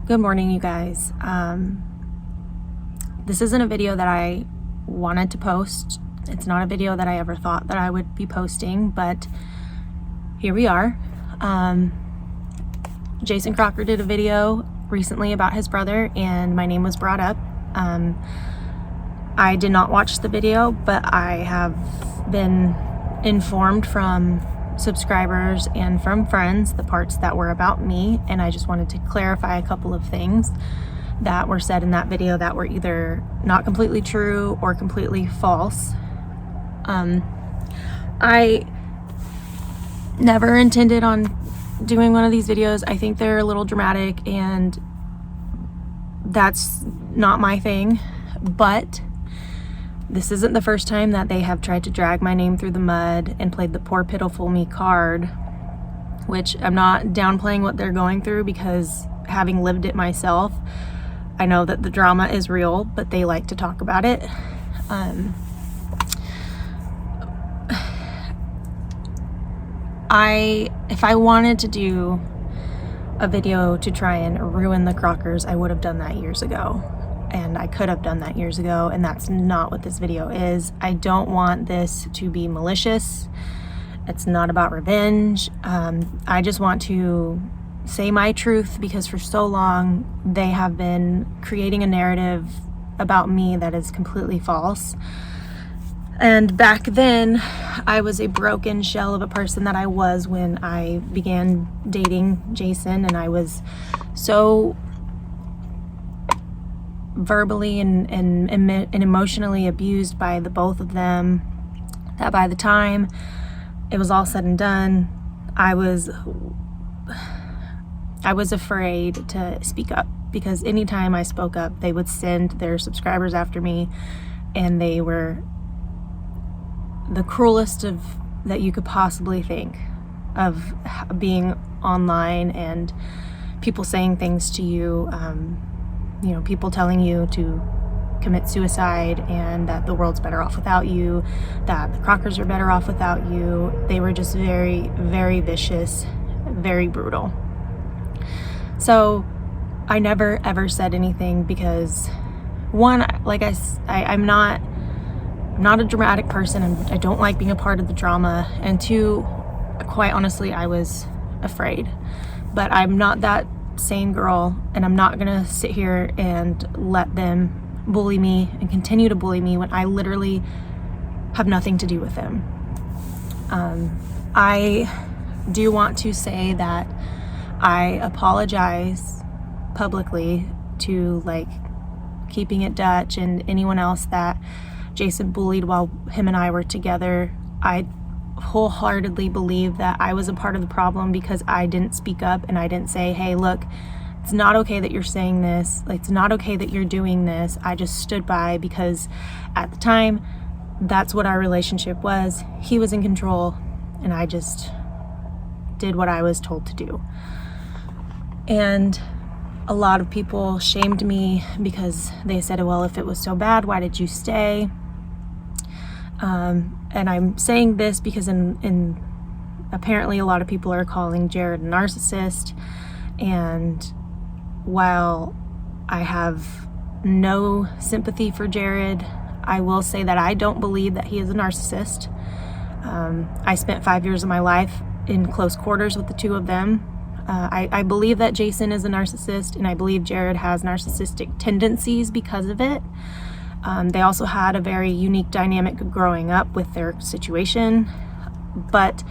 Good morning, you guys. This isn't a video that I wanted to post. It's not a video that I ever thought that I would be posting, but here we are. Jason Crocker did a video recently about his brother, and my name was brought up. I did not watch the video, but I have been informed from subscribers and from friends the parts that were about me, and I just wanted to clarify a couple of things that were said in that video that were either not completely true or completely false. I never intended on doing one of these videos. I think they're a little dramatic, and that's not my thing, but this isn't the first time that they have tried to drag my name through the mud and played the poor pitiful me card, which I'm not downplaying what they're going through, because having lived it myself, I know that the drama is real, but they like to talk about it. If I wanted to do a video to try and ruin the Crockers, I would have done that years ago. And I could have done that years ago, and that's not what this video is. I don't want this to be malicious. It's not about revenge. I just want to say my truth, because for so long they have been creating a narrative about me that is completely false. And back then, I was a broken shell of a person that I was when I began dating Jason, and I was so verbally and emotionally abused by the both of them that by the time it was all said and done, I was afraid to speak up, because anytime I spoke up, they would send their subscribers after me, and they were the cruelest that you could possibly think of, being online and people saying things to you. People telling you to commit suicide and that the world's better off without you, that the Crockers are better off without you. They were just very, very vicious, very brutal. So I never ever said anything, because one, like I'm not a dramatic person, and I don't like being a part of the drama, and two, quite honestly, I was afraid. But I'm not that same girl, and I'm not gonna sit here and let them bully me and continue to bully me when I literally have nothing to do with them. I do want to say that I apologize publicly to Keeping It Dutch and anyone else that Jason bullied while him and I were together. I wholeheartedly believe that I was a part of the problem, because I didn't speak up and I didn't say, hey, look, it's not okay that you're saying this, it's not okay that you're doing this. I just stood by, because at the time, that's what our relationship was. He was in control, and I just did what I was told to do. And a lot of people shamed me, because they said, well, if it was so bad, why did you stay? And I'm saying this because in apparently a lot of people are calling Jared a narcissist, and while I have no sympathy for Jared, I will say that I don't believe that he is a narcissist. I spent 5 years of my life in close quarters with the two of them. I believe that Jason is a narcissist, and I believe Jared has narcissistic tendencies because of it. They also had a very unique dynamic growing up with their situation, but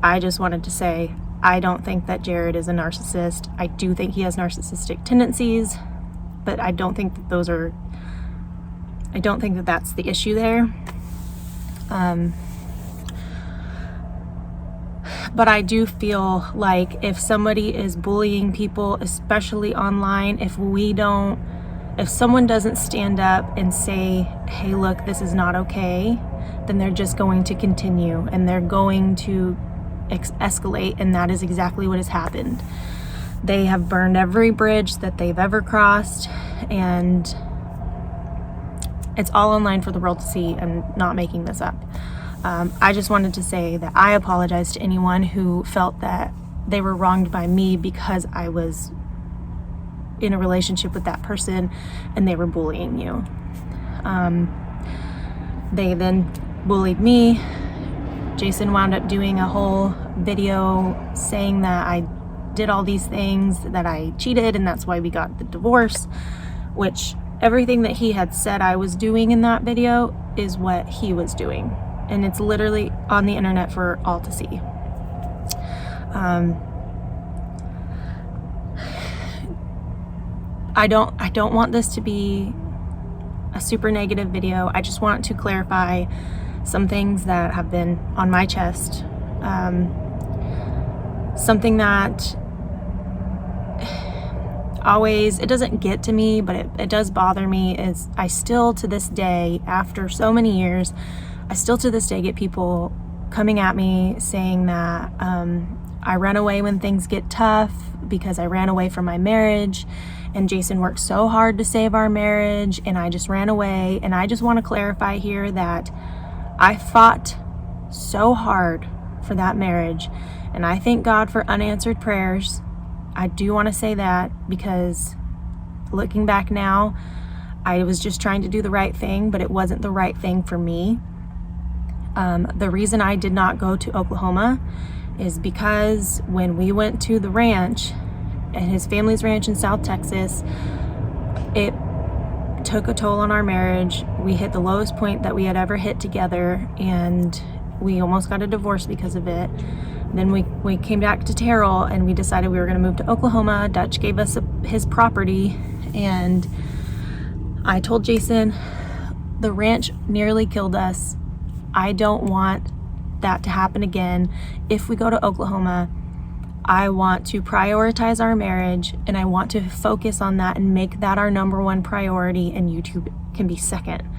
I just wanted to say, I don't think that Jared is a narcissist. I do think he has narcissistic tendencies, but I don't think that that's the issue there. But I do feel like if somebody is bullying people, especially online, if someone doesn't stand up and say, hey, look, this is not okay, then they're just going to continue, and they're going to escalate, and that is exactly what has happened. They have burned every bridge that they've ever crossed, and it's all online for the world to see. I'm not making this up. I just wanted to say that I apologize to anyone who felt that they were wronged by me because I was in a relationship with that person and they were bullying you. They then bullied me. Jason wound up doing a whole video saying that I did all these things, that I cheated, and that's why we got the divorce, which everything that he had said I was doing in that video is what he was doing. And it's literally on the internet for all to see. I don't want this to be a super negative video. I just want to clarify some things that have been on my chest. Something that always, it doesn't get to me, but it does bother me, is I still to this day, after so many years, I still to this day get people coming at me saying that I run away when things get tough because I ran away from my marriage, and Jason worked so hard to save our marriage and I just ran away. And I just want to clarify here that I fought so hard for that marriage, and I thank God for unanswered prayers. I do want to say that, because looking back now, I was just trying to do the right thing, but it wasn't the right thing for me. The reason I did not go to Oklahoma is because when we went to the ranch, at his family's ranch in South Texas, it took a toll on our marriage. We hit the lowest point that we had ever hit together, and we almost got a divorce because of it. Then we came back to Terrell and we decided we were going to move to Oklahoma. Dutch gave us his property, and I told Jason, the ranch nearly killed us. I don't want that to happen again. If we go to Oklahoma, I want to prioritize our marriage, and I want to focus on that and make that our number one priority, and YouTube can be second.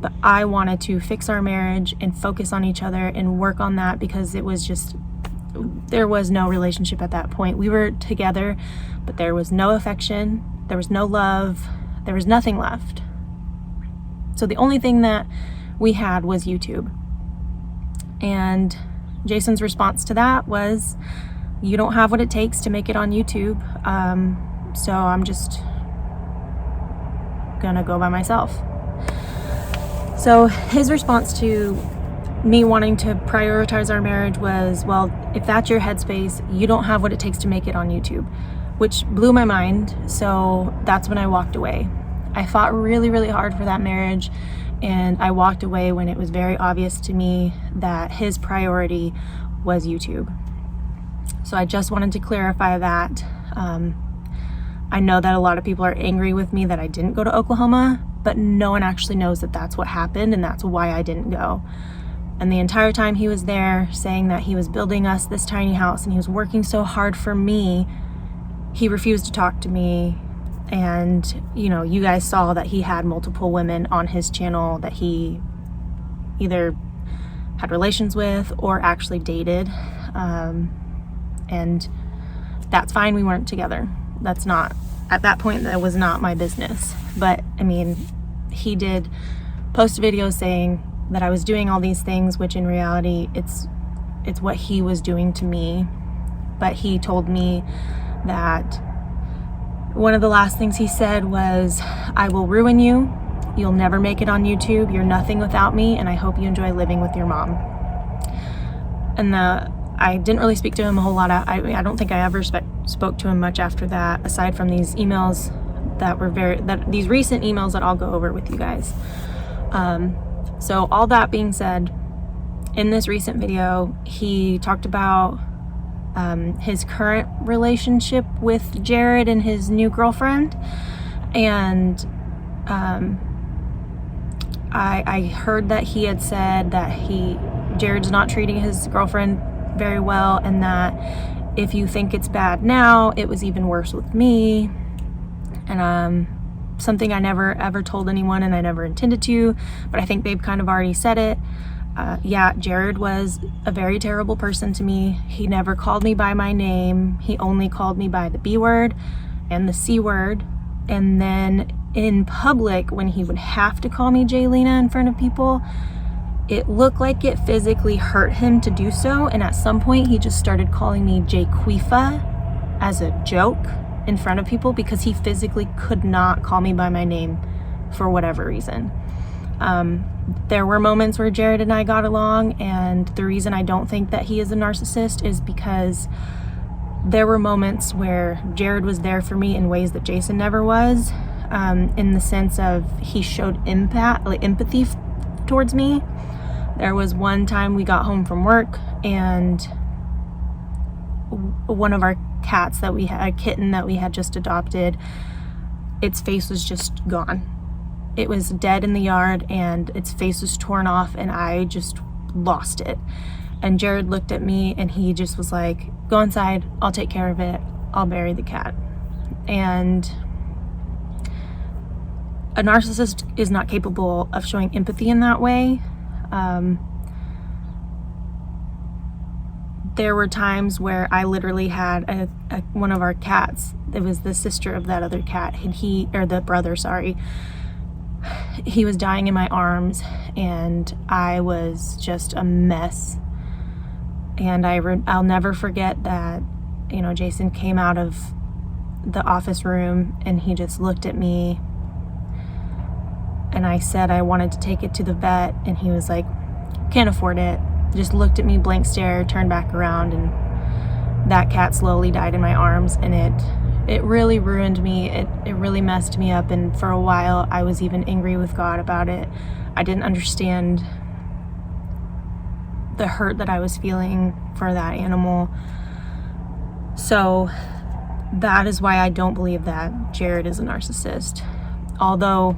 But I wanted to fix our marriage and focus on each other and work on that, because it was just, there was no relationship at that point. We were together, but there was no affection, there was no love, there was nothing left. So the only thing that we had was YouTube. And Jason's response to that was, you don't have what it takes to make it on YouTube, so I'm just gonna go by myself. So his response to me wanting to prioritize our marriage was, well, if that's your headspace, you don't have what it takes to make it on YouTube, which blew my mind. So that's when I walked away. I fought really, really hard for that marriage, and I walked away when it was very obvious to me that his priority was YouTube. So I just wanted to clarify that. I know that a lot of people are angry with me that I didn't go to Oklahoma, but no one actually knows that that's what happened, and that's why I didn't go. And the entire time he was there saying that he was building us this tiny house and he was working so hard for me, he refused to talk to me. And, you know, you guys saw that he had multiple women on his channel that he either had relations with or actually dated. And that's fine, we weren't together. That's not, at that point, that was not my business. But I mean, he did post videos saying that I was doing all these things, which in reality, it's what he was doing to me. But he told me that one of the last things he said was, I will ruin you. You'll never make it on YouTube. You're nothing without me, and I hope you enjoy living with your mom. And I didn't really speak to him a whole lot. I don't think I ever spoke to him much after that, aside from these emails that were these recent emails that I'll go over with you guys. So all that being said, in this recent video, he talked about his current relationship with Jared and his new girlfriend. And I heard that he had said that Jared's not treating his girlfriend very well, and that if you think it's bad now, it was even worse with me. And something I never ever told anyone, and I never intended to, but I think they've kind of already said it. Yeah, Jared was a very terrible person to me. He never called me by my name. He only called me by the B word and the C word. And then in public, when he would have to call me Jaylena in front of people, it looked like it physically hurt him to do so. And at some point, he just started calling me Jaquifa as a joke. in front of people because he physically could not call me by my name for whatever reason. There were moments where Jared and I got along, and the reason I don't think that he is a narcissist is because there were moments where Jared was there for me in ways that Jason never was, in the sense of he showed empathy towards me. There was one time we got home from work, and one of our cats that we had, a kitten that we had just adopted, its face was just gone. It was dead in the yard, and its face was torn off, and I just lost it. And Jared looked at me, and he just was like, go inside, I'll take care of it, I'll bury the cat. And a narcissist is not capable of showing empathy in that way. There were times where I literally had one of our cats, it was the sister of that other cat, and the brother, sorry, he was dying in my arms, and I was just a mess. And I'll never forget that, Jason came out of the office room, and he just looked at me, and I said I wanted to take it to the vet, and he was like, can't afford it. Just looked at me, blank stare, turned back around, and that cat slowly died in my arms. And it really ruined me. It really messed me up, and for a while I was even angry with God about it. I didn't understand the hurt that I was feeling for that animal. So that is why I don't believe that Jared is a narcissist. Although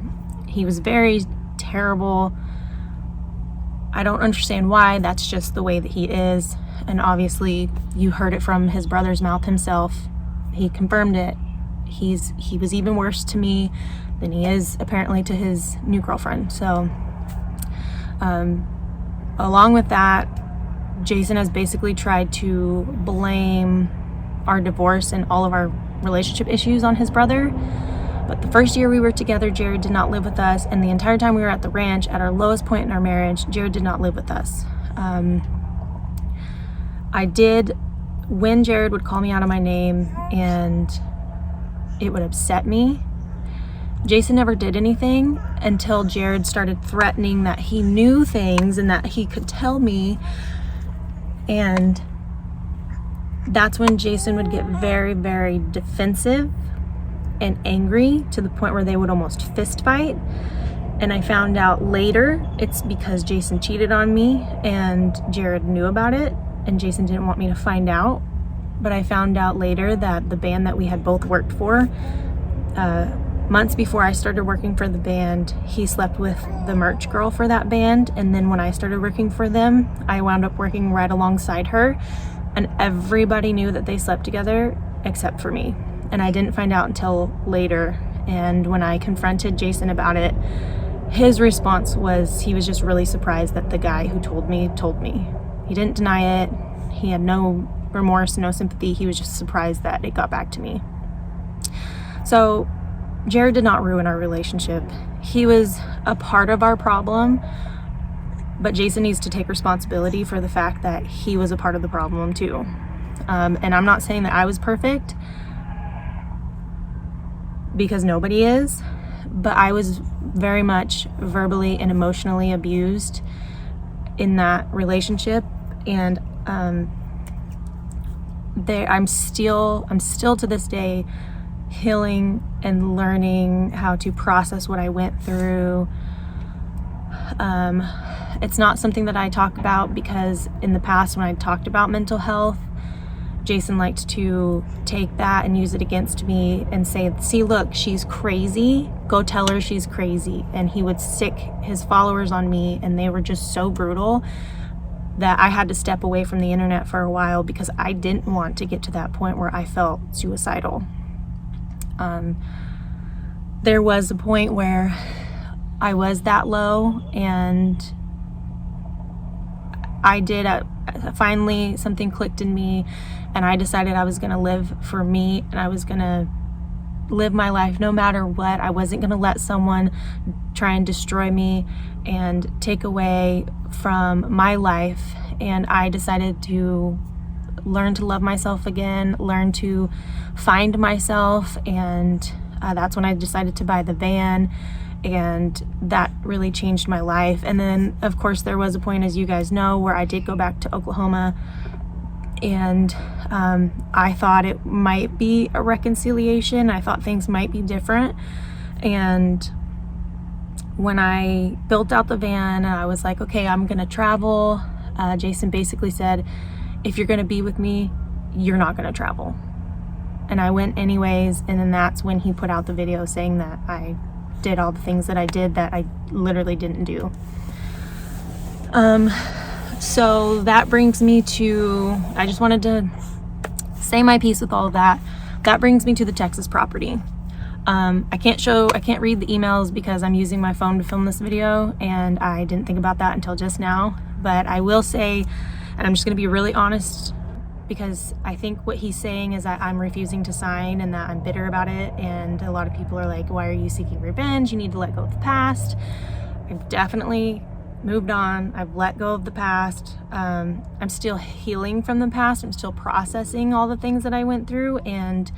he was very terrible, I don't understand why. That's just the way that he is. And obviously you heard it from his brother's mouth himself. He confirmed it. He was even worse to me than he is apparently to his new girlfriend. So along with that, Jason has basically tried to blame our divorce and all of our relationship issues on his brother. But the first year we were together, Jared did not live with us, and the entire time we were at the ranch, at our lowest point in our marriage, Jared did not live with us. When Jared would call me out of my name and it would upset me, Jason never did anything until Jared started threatening that he knew things and that he could tell me. And that's when Jason would get very, very defensive and angry to the point where they would almost fist fight. And I found out later it's because Jason cheated on me and Jared knew about it, and Jason didn't want me to find out. But I found out later that the band that we had both worked for, months before I started working for the band, he slept with the merch girl for that band. And then when I started working for them, I wound up working right alongside her, and everybody knew that they slept together except for me. And I didn't find out until later. And when I confronted Jason about it, his response was he was just really surprised that the guy who told me. He didn't deny it. He had no remorse, no sympathy. He was just surprised that it got back to me. So Jared did not ruin our relationship. He was a part of our problem, but Jason needs to take responsibility for the fact that he was a part of the problem too. And I'm not saying that I was perfect, because nobody is, but I was very much verbally and emotionally abused in that relationship. And I'm still to this day healing and learning how to process what I went through. It's not something that I talk about because in the past when I talked about mental health, Jason liked to take that and use it against me and say, see, look, she's crazy. Go tell her she's crazy. And he would stick his followers on me, and they were just so brutal that I had to step away from the internet for a while because I didn't want to get to that point where I felt suicidal. There was a point where I was that low, and finally something clicked in me, and I decided I was going to live for me, and I was going to live my life no matter what. I wasn't going to let someone try and destroy me and take away from my life. And I decided to learn to love myself again, learn to find myself. And that's when I decided to buy the van, and that really changed my life. And then of course there was a point, as you guys know, where I did go back to Oklahoma, and I thought it might be a reconciliation. I thought things might be different. And when I built out the van, I was like, okay, I'm gonna travel. Jason basically said, if you're gonna be with me, you're not gonna travel. And I went anyways. And then that's when he put out the video saying that I did all the things that I did that I literally didn't do. So that brings me to, I just wanted to say my piece with all of that. That brings me to the Texas property. I can't read the emails because I'm using my phone to film this video, and I didn't think about that until just now. But I will say, and I'm just gonna be really honest, because I think what he's saying is that I'm refusing to sign and that I'm bitter about it. And a lot of people are like, why are you seeking revenge? You need to let go of the past. I've definitely moved on. I've let go of the past. I'm still healing from the past. I'm still processing all the things that I went through. And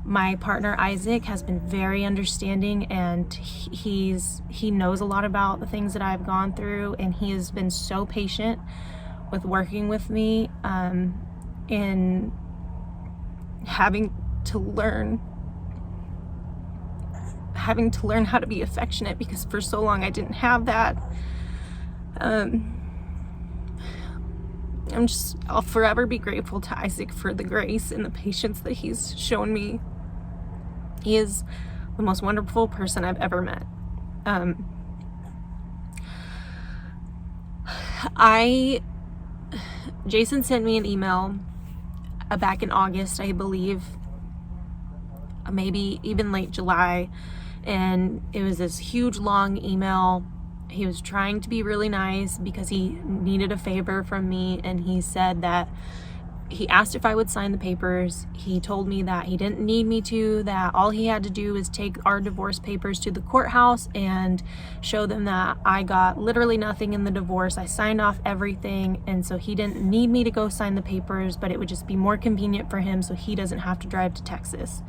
my partner Isaac has been very understanding, and he knows a lot about the things that I've gone through, and he has been so patient with working with me in having to learn how to be affectionate, because for so long I didn't have that. I'll forever be grateful to Isaac for the grace and the patience that he's shown me. He is the most wonderful person I've ever met. Jason sent me an email back in August, I believe, maybe even late July, and it was this huge long email. He was trying to be really nice because he needed a favor from me, and he said that he asked if I would sign the papers. He told me that he didn't need me to, that all he had to do was take our divorce papers to the courthouse and show them that I got literally nothing in the divorce. I signed off everything, and so he didn't need me to go sign the papers, but it would just be more convenient for him so he doesn't have to drive to Texas.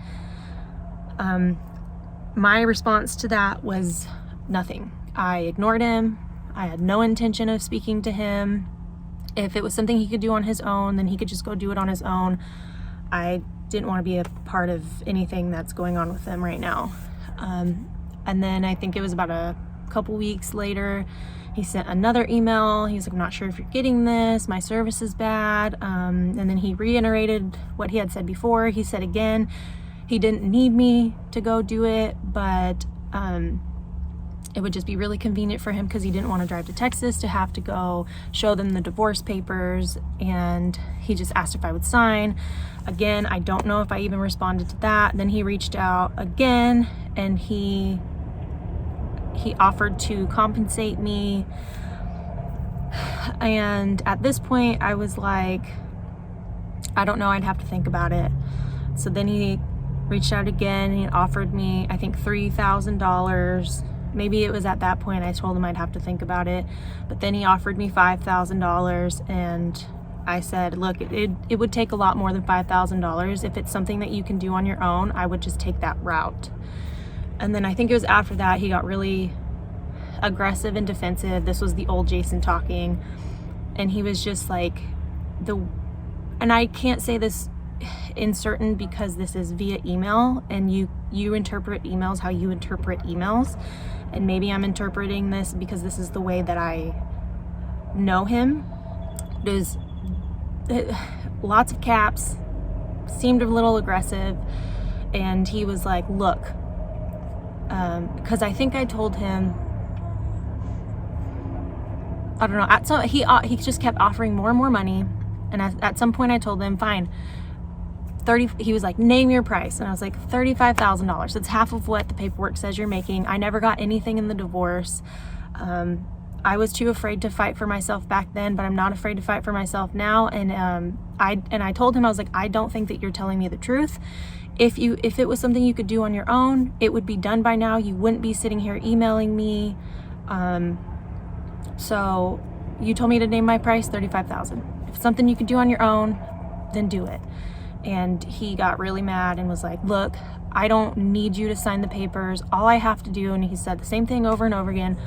My response to that was nothing. I ignored him. I had no intention of speaking to him. If it was something he could do on his own, then he could just go do it on his own. I didn't want to be a part of anything that's going on with him right now. And then I think it was about a couple weeks later, he sent another email. He's like, I'm not sure if you're getting this. My service is bad. And then he reiterated what he had said before. He said again, he didn't need me to go do it, but it would just be really convenient for him because he didn't want to drive to Texas to have to go show them the divorce papers, and he just asked if I would sign. Again, I don't know if I even responded to that. Then he reached out again, and he offered to compensate me. And at this point I was like, I don't know, I'd have to think about it. So then he reached out again. He offered me, I think, $3,000. Maybe it was at that point I told him I'd have to think about it. But then he offered me $5,000, and I said, look, it would take a lot more than $5,000. If it's something that you can do on your own, I would just take that route. And then I think it was after that he got really aggressive and defensive. This was the old Jason talking, and he was just like, and I can't say this in certain because this is via email, and you interpret emails how you interpret emails, and maybe I'm interpreting this because this is the way that I know him. There's lots of caps, seemed a little aggressive, and he was like, look, because I think I told him, I don't know, he just kept offering more and more money, and at some point I told him, fine, he was like, name your price. And I was like, $35,000. That's half of what the paperwork says you're making. I never got anything in the divorce. I was too afraid to fight for myself back then, but I'm not afraid to fight for myself now. And I told him, I was like, I don't think that you're telling me the truth. If it was something you could do on your own, it would be done by now. You wouldn't be sitting here emailing me. So you told me to name my price, $35,000. If it's something you could do on your own, then do it. And he got really mad and was like, look, I don't need you to sign the papers. All I have to do, and he said the same thing over and over again,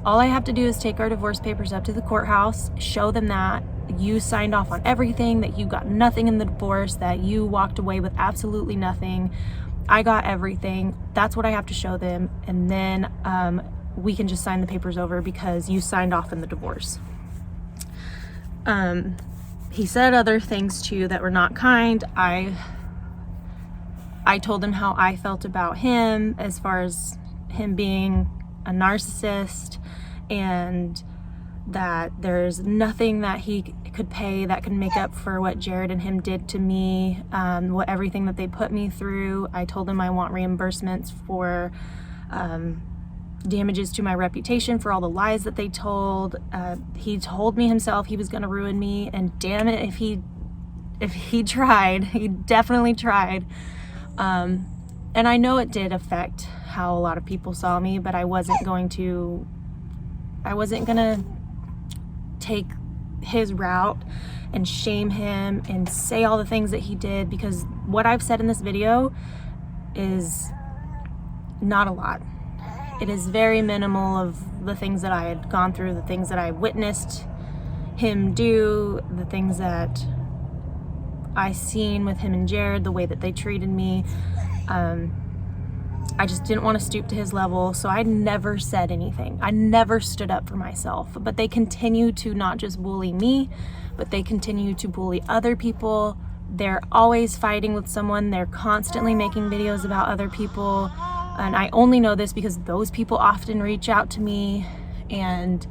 all I have to do is take our divorce papers up to the courthouse, show them that you signed off on everything, that you got nothing in the divorce, that you walked away with absolutely nothing. I got everything. That's what I have to show them. And then we can just sign the papers over because you signed off in the divorce. He said other things too that were not kind. I told him how I felt about him, as far as him being a narcissist, and that there's nothing that he could pay that could make up for what Jared and him did to me, everything that they put me through. I told him I want reimbursements for damages to my reputation for all the lies that they told. He told me himself he was going to ruin me, and damn it, if he tried, he definitely tried. And I know it did affect how a lot of people saw me, but I wasn't gonna take his route and shame him and say all the things that he did, because what I've said in this video is not a lot. It is very minimal of the things that I had gone through, the things that I witnessed him do, the things that I seen with him and Jared, the way that they treated me. I just didn't want to stoop to his level, so I never said anything. I never stood up for myself. But they continue to not just bully me, but they continue to bully other people. They're always fighting with someone. They're constantly making videos about other people. And I only know this because those people often reach out to me, and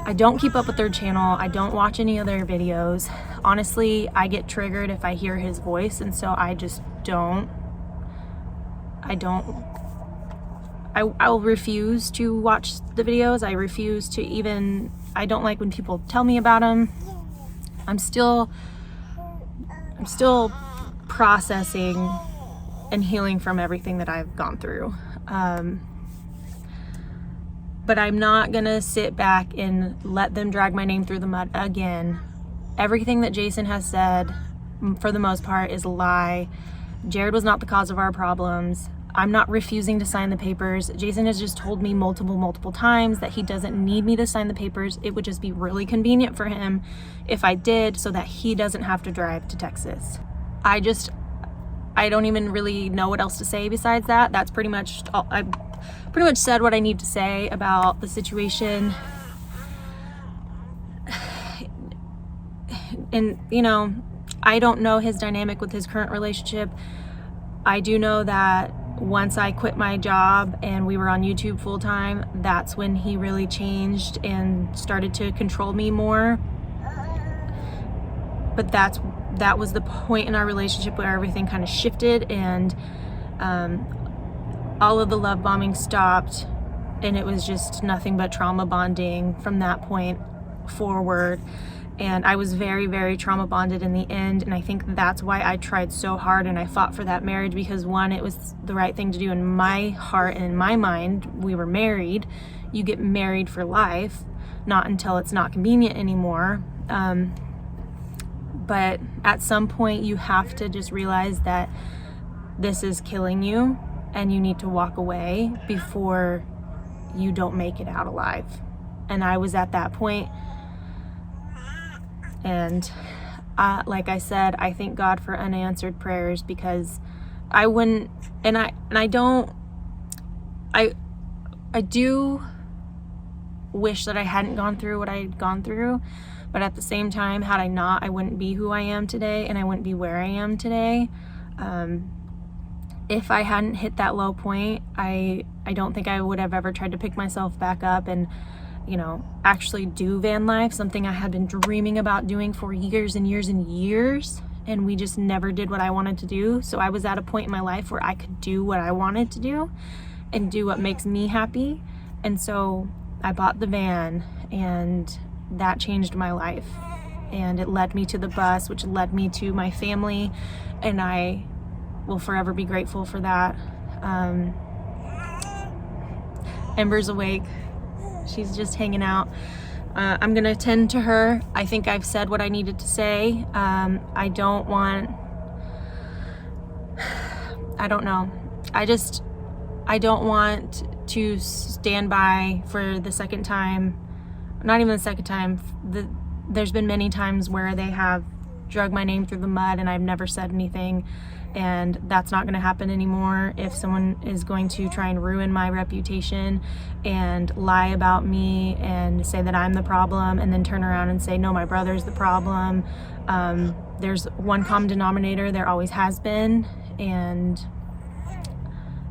I don't keep up with their channel. I don't watch any of their videos. Honestly, I get triggered if I hear his voice, and so I just don't. I'll refuse to watch the videos. I refuse to even, I don't like when people tell me about them. I'm still processing and healing from everything that I've gone through. But I'm not gonna sit back and let them drag my name through the mud again. Everything that Jason has said, for the most part, is a lie. Jared was not the cause of our problems. I'm not refusing to sign the papers. Jason has just told me multiple times that he doesn't need me to sign the papers. It would just be really convenient for him if I did, so that he doesn't have to drive to Texas. I don't even really know what else to say besides that. That's pretty much all. I pretty much said what I need to say about the situation. And, you know, I don't know his dynamic with his current relationship. I do know that once I quit my job and we were on YouTube full time, that's when he really changed and started to control me more. But that was the point in our relationship where everything kind of shifted, and all of the love bombing stopped, and it was just nothing but trauma bonding from that point forward. And I was very trauma bonded in the end, and I think that's why I tried so hard and I fought for that marriage, because one, it was the right thing to do in my heart and in my mind. We were married. You get married for life, not until it's not convenient anymore. But at some point you have to just realize that this is killing you, and you need to walk away before you don't make it out alive. And I was at that point. And like I said, I thank God for unanswered prayers, because I wouldn't, I do wish that I hadn't gone through what I had gone through, but at the same time, had I not, I wouldn't be who I am today, and I wouldn't be where I am today. If I hadn't hit that low point, I don't think I would have ever tried to pick myself back up and, you know, actually do van life, something I had been dreaming about doing for years and years and years, and we just never did what I wanted to do. So I was at a point in my life where I could do what I wanted to do and do what makes me happy. And so I bought the van, and that changed my life, and it led me to the bus, which led me to my family, and I will forever be grateful for that. Ember's awake. She's just hanging out. I'm gonna tend to her. I think I've said what I needed to say. I don't know. I don't want to stand by for the second time, not even the second time. There's been many times where they have drug my name through the mud and I've never said anything, and that's not going to happen anymore. If someone is going to try and ruin my reputation and lie about me and say that I'm the problem and then turn around and say, no, my brother's the problem, there's one common denominator, there always has been, and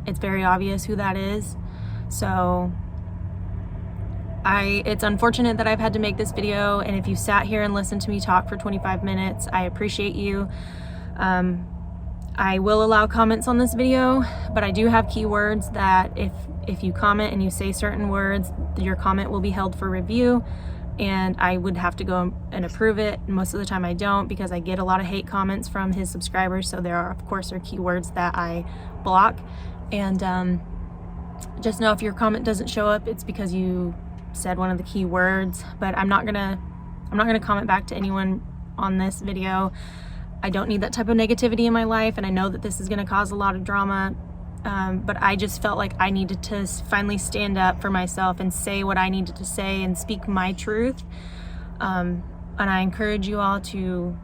it's very obvious who that is. So it's unfortunate that I've had to make this video, and if you sat here and listened to me talk for 25 minutes, I appreciate you. I will allow comments on this video, but I do have keywords that if you comment and you say certain words, your comment will be held for review, and I would have to go and approve it. Most of the time I don't, because I get a lot of hate comments from his subscribers, so there are, of course, keywords that I block. And just know if your comment doesn't show up, it's because you said one of the key words. But I'm not gonna comment back to anyone on this video. I don't need that type of negativity in my life, and I know that this is gonna cause a lot of drama, but I just felt like I needed to finally stand up for myself and say what I needed to say and speak my truth. And I encourage you all to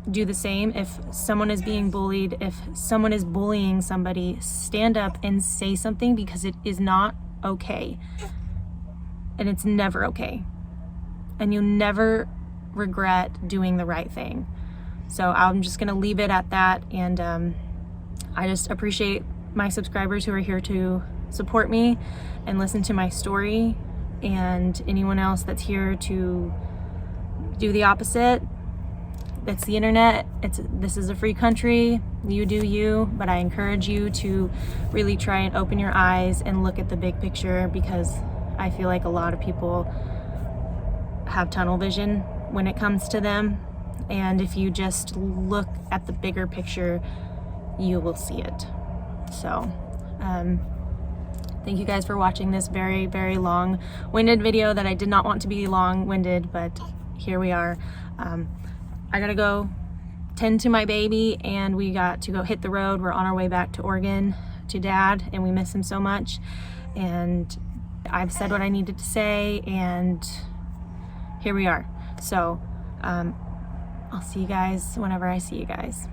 do the same. If someone is being bullied, if someone is bullying somebody, stand up and say something, because it is not okay. And it's never okay. And you'll never regret doing the right thing. So I'm just gonna leave it at that, and I just appreciate my subscribers who are here to support me and listen to my story, and anyone else that's here to do the opposite. It's the internet. This is a free country. You do you, but I encourage you to really try and open your eyes and look at the big picture, because I feel like a lot of people have tunnel vision when it comes to them. And if you just look at the bigger picture, you will see it. So, thank you guys for watching this very, very long-winded video that I did not want to be long-winded, but here we are. I gotta go tend to my baby, and we got to go hit the road. We're on our way back to Oregon to Dad, and we miss him so much. And I've said what I needed to say, and here we are. So I'll see you guys whenever I see you guys.